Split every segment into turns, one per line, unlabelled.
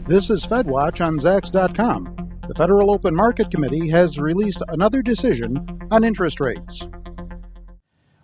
This is FedWatch on Zacks.com. The Federal Open Market Committee has released another decision on interest rates.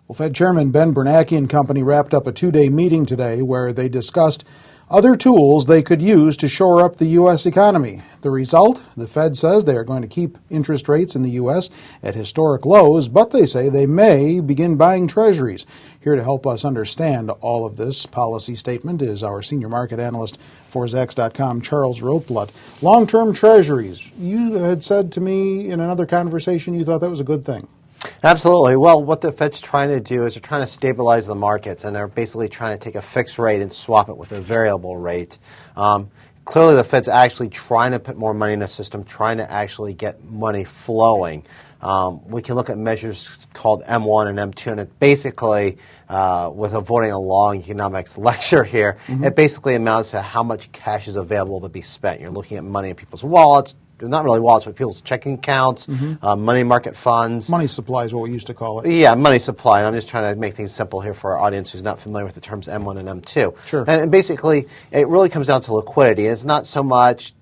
Well, Fed Chairman Ben Bernanke and company wrapped up a two-day meeting today where they discussed other tools they could use to shore up the U.S. economy. The result? The Fed says they are going to keep interest rates in the U.S. at historic lows, but they say they may begin buying treasuries. Here to help us understand all of this policy statement is our senior market analyst for Zacks.com, Charles Rotblatt. Long-term treasuries. You had said to me in another conversation you thought that was a good thing.
Absolutely. Well, what the Fed's trying to do is they're trying to stabilize the markets, and they're basically trying to take a fixed rate and swap it with a variable rate. Clearly, the Fed's actually trying to put more money in the system, trying to actually get money flowing. We can look at measures called M1 and M2, and it basically, with avoiding a long economics lecture here, it basically amounts to how much cash is available to be spent. You're looking at money in people's wallets. Not really wallets, but people's checking accounts, money market funds.
Money supply is what we used to call it.
Yeah, money supply. And I'm just trying to make things simple here for our audience who's not familiar with the terms M1 and M2.
Sure.
And basically, it really comes down to liquidity. It's not so much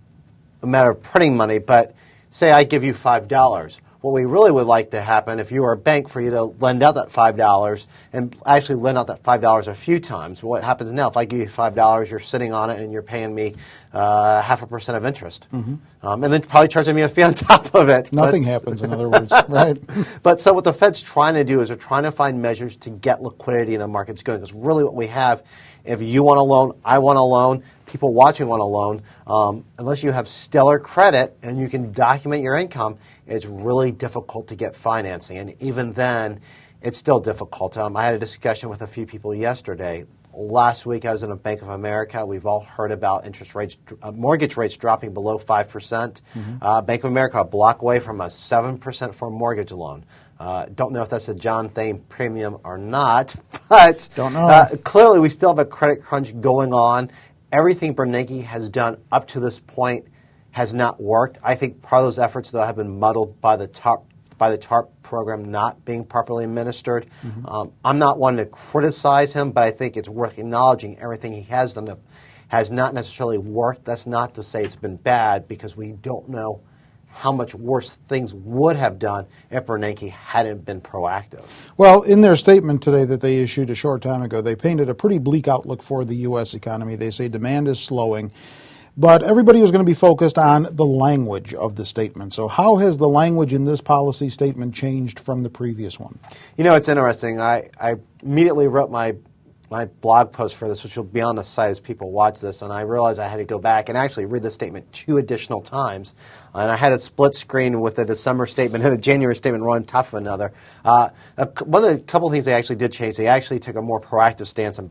a matter of printing money, but say I give you $5. What we really would like to happen, if you were a bank, for you to lend out that $5 and actually lend out that $5 a few times. What happens now, if I give you $5, you're sitting on it and you're paying me 0.5% of interest. And then probably charging me a fee on top of it.
Nothing happens, in other words, right?
But so what the Fed's trying to do is they're trying to find measures to get liquidity in the markets going. Because really what we have, if you want a loan, I want a loan, people watching want a loan, unless you have stellar credit and you can document your income, it's really difficult to get financing. And even then, it's still difficult. I had a discussion with a few people yesterday. Last week, I was in a Bank of America. We've all heard about interest rates, mortgage rates dropping below 5%. Bank of America, a block away from a 7% for a mortgage loan. Don't know if that's a John Thane premium or not, but
Don't know.
Clearly we still have a credit crunch going on. Everything Bernanke has done up to this point has not worked. I think part of those efforts, though, have been muddled by the TARP program not being properly administered. I'm not one to criticize him, but I think it's worth acknowledging everything he has done has not necessarily worked. That's not to say it's been bad, because we don't know how much worse things would have done if Bernanke hadn't been proactive.
Well, in their statement today that they issued a short time ago, they painted a pretty bleak outlook for the U.S. economy. They say demand is slowing. But everybody was going to be focused on the language of the statement. So how has the language in this policy statement changed from the previous one?
You know, it's interesting. I immediately wrote my blog post for this, which will be on the site as people watch this, and I realized I had to go back and actually read the statement 2 additional times. And I had a split screen with the December statement and the January statement one on top of another. One of the couple of things they actually did change, they actually took a more proactive stance on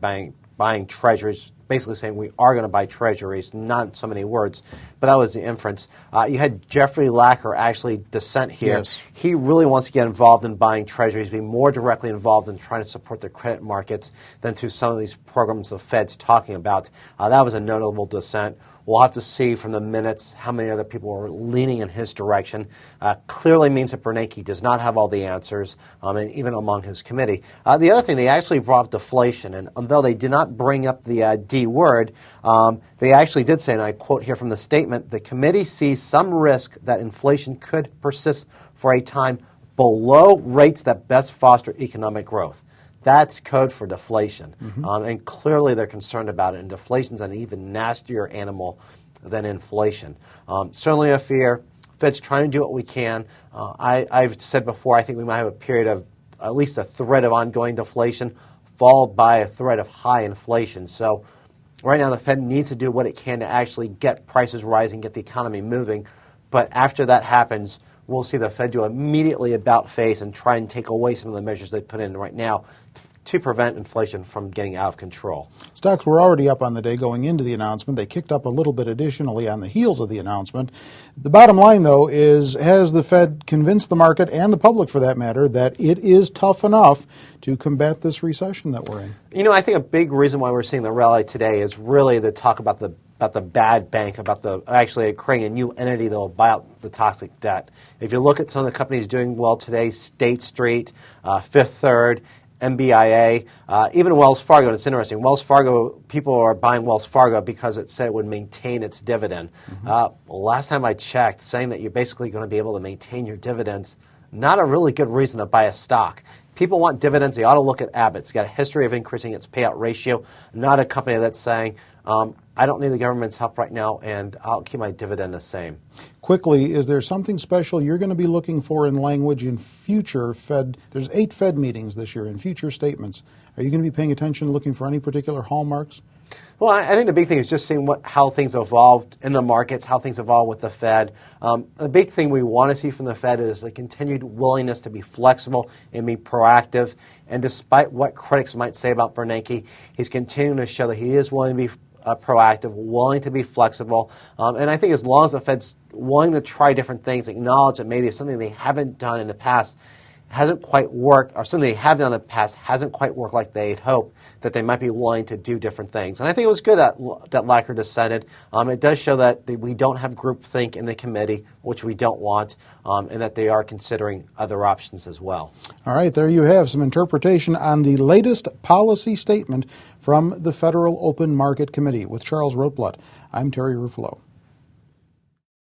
buying treasuries, basically saying we are going to buy treasuries, not so many words, but that was the inference. You had Jeffrey Lacker actually dissent here.
Yes.
He really wants to get involved in buying treasuries, be more directly involved in trying to support the credit markets than to some of these programs the Fed's talking about. That was a notable dissent. We'll have to see from the minutes how many other people are leaning in his direction. Clearly means that Bernanke does not have all the answers, and even among his committee. The other thing, they actually brought up deflation, and although they did not bring up the D word, they actually did say, and I quote here from the statement, the committee sees some risk that inflation could persist for a time below rates that best foster economic growth. That's code for deflation. And clearly they're concerned about it. And deflation's an even nastier animal than inflation. Certainly a fear. Fed's trying to do what we can. I've said before, I think we might have a period of at least a threat of ongoing deflation followed by a threat of high inflation. So right now the Fed needs to do what it can to actually get prices rising, get the economy moving. But after that happens, we'll see the Fed do immediately about face and try and take away some of the measures they put in right now to prevent inflation from getting out of control.
Stocks were already up on the day going into the announcement. They kicked up a little bit additionally on the heels of the announcement. The bottom line, though, is has the Fed convinced the market and the public, for that matter, that it is tough enough to combat this recession that we're in?
You know, I think a big reason why we're seeing the rally today is really the talk about the bad bank, about the actually creating a new entity that will buy out the toxic debt. If you look at some of the companies doing well today, State Street, Fifth Third, MBIA, even Wells Fargo. And it's interesting. Wells Fargo, people are buying Wells Fargo because it said it would maintain its dividend. Last time I checked, saying that you're basically going to be able to maintain your dividends, not a really good reason to buy a stock. People want dividends. They ought to look at Abbott. It's got a history of increasing its payout ratio, not a company that's saying, I don't need the government's help right now, and I'll keep my dividend the same.
Quickly, is there something special you're going to be looking for in language in future Fed? There's 8 Fed meetings this year, in future statements. Are you going to be paying attention, looking for any particular hallmarks?
Well, I think the big thing is just seeing how things evolved in the markets, how things evolve with the Fed. The big thing we want to see from the Fed is a continued willingness to be flexible and be proactive. And despite what critics might say about Bernanke, he's continuing to show that he is willing to be proactive, willing to be flexible. And I think as long as the Fed's willing to try different things, acknowledge that maybe something they haven't done in the past hasn't quite worked, or something they have done in the past hasn't quite worked like they'd hoped, that they might be willing to do different things. And I think it was good that Lacker dissented. It does show that we don't have groupthink in the committee, which we don't want, and that they are considering other options as well.
All right, there you have some interpretation on the latest policy statement from the Federal Open Market Committee. With Charles Rotblatt, I'm Terry Ruffalo.